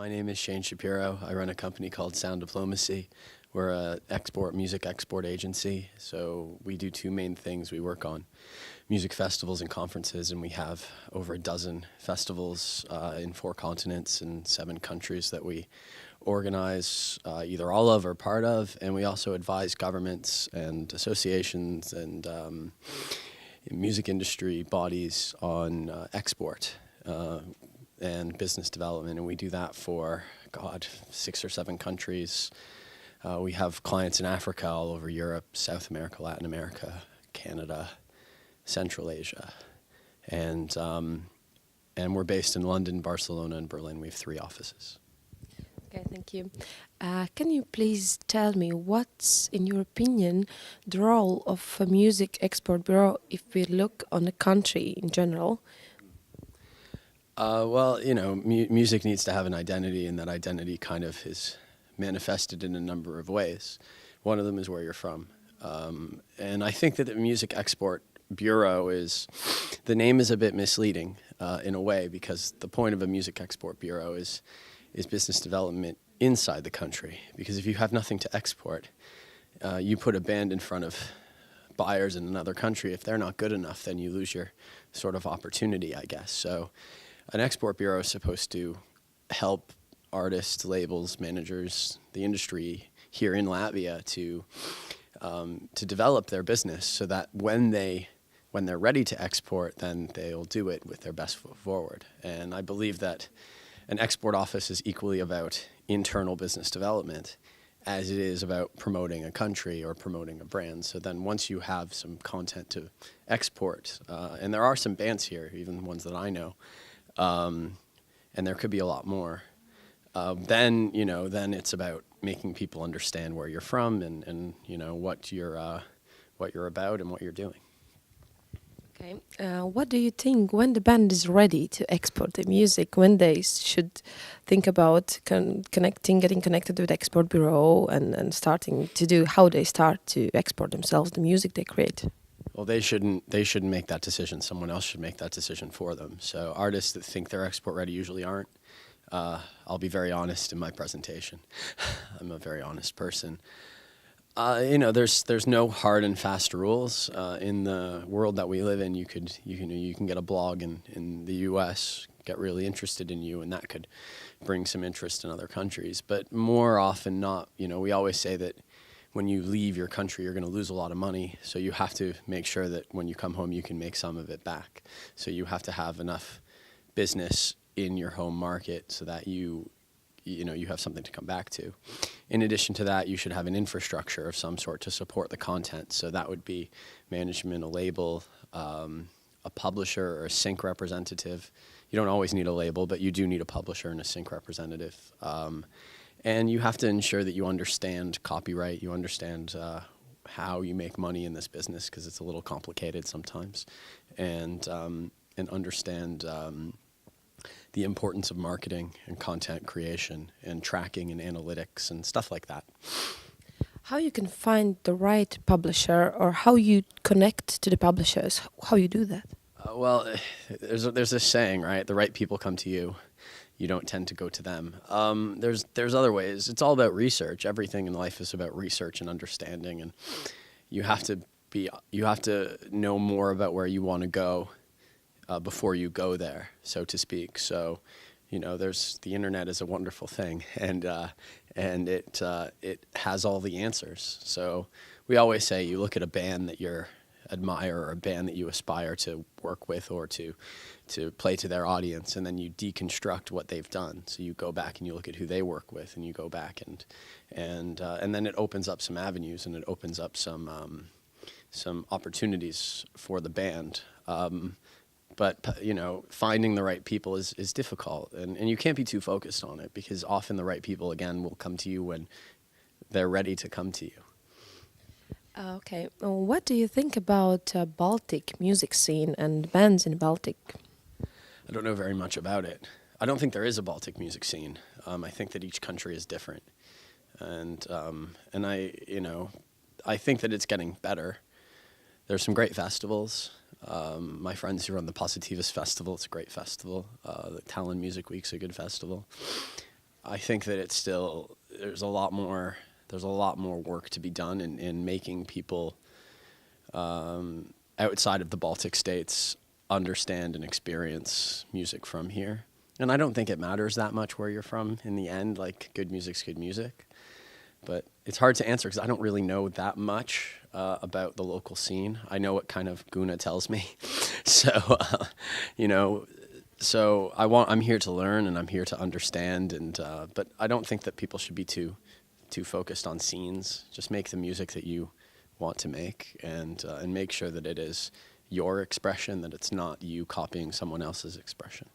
My name is Shain Shapiro. I run a company called Sound Diplomacy. We're a music export agency. So we do two main things. We work on music festivals and conferences, and we have over a dozen festivals in 4 continents and 7 countries that we organize either all of or part of. And we also advise governments and associations and music industry bodies on export. And business development, and we do that for, 6 or 7 countries. We have clients in Africa, all over Europe, South America, Latin America, Canada, Central Asia, and we're based in London, Barcelona, and Berlin. We have 3 offices. Okay, thank you. Can you please tell me what's, in your opinion, the role of a music export bureau if we look on the country in general? Well, music needs to have an identity, and that identity kind of is manifested in a number of ways. One of them is where you're from. And I think that the Music Export Bureau the name is a bit misleading in a way, because the point of a Music Export Bureau is business development inside the country. Because if you have nothing to export, you put a band in front of buyers in another country. If they're not good enough, then you lose your sort of opportunity, I guess. So an export bureau is supposed to help artists, labels, managers, the industry here in Latvia to develop their business, so that when they're ready to export, then they'll do it with their best foot forward. And I believe that an export office is equally about internal business development as it is about promoting a country or promoting a brand. So then once you have some content to export, and there are some bands here, even ones that I know, and there could be a lot more, then it's about making people understand where you're from and what you're about and what you're doing. Okay. What do you think when the band is ready to export the music, when they should think about getting connected with the export bureau and starting to do, how they start to export themselves, the music they create? Well, they shouldn't make that decision. Someone else should make that decision for them. So artists that think they're export ready usually aren't. I'll be very honest in my presentation. I'm a very honest person. There's no hard and fast rules in the world that we live in. You can get a blog in the U.S., get really interested in you, and that could bring some interest in other countries. But more often not, we always say that when you leave your country, you're going to lose a lot of money. So you have to make sure that when you come home, you can make some of it back. So you have to have enough business in your home market so that you have something to come back to. In addition to that, you should have an infrastructure of some sort to support the content. So that would be management, a label, a publisher, or a sync representative. You don't always need a label, but you do need a publisher and a sync representative. And you have to ensure that you understand copyright, you understand how you make money in this business, because it's a little complicated sometimes, and understand the importance of marketing and content creation and tracking and analytics and stuff like that. How you can find the right publisher, or how you connect to the publishers, how you do that? Well, there's this saying, right? The right people come to you. You don't tend to go to them. There's other ways. It's all about research. Everything in life is about research and understanding, and you have to know more about where you want to go before you go there, so to speak. So, the internet is a wonderful thing, and it has all the answers. So we always say you look at a band that you admire or a band that you aspire to work with or to play to their audience, and then you deconstruct what they've done. So you go back and you look at who they work with, and you go back and then it opens up some avenues, and it opens up some opportunities for the band. But finding the right people is difficult, and you can't be too focused on it, because often the right people, again, will come to you when they're ready to come to you. Okay. What do you think about Baltic music scene and bands in Baltic? I don't know very much about it. I don't think there is a Baltic music scene. I think that each country is different, and I think that it's getting better. There's some great festivals. My friends who run the Positivist Festival, it's a great festival. The Tallinn Music Week's a good festival. I think that it's still there's a lot more work to be done in making people outside of the Baltic states understand and experience music from here. And I don't think it matters that much where you're from in the end. Like, good music's good music. But it's hard to answer because I don't really know that much about the local scene. I know what kind of Guna tells me. So, you know, so I'm here to learn and I'm here to understand. And but I don't think that people should be too focused on scenes. Just make the music that you want to make, and make sure that it is your expression, that it's not you copying someone else's expression.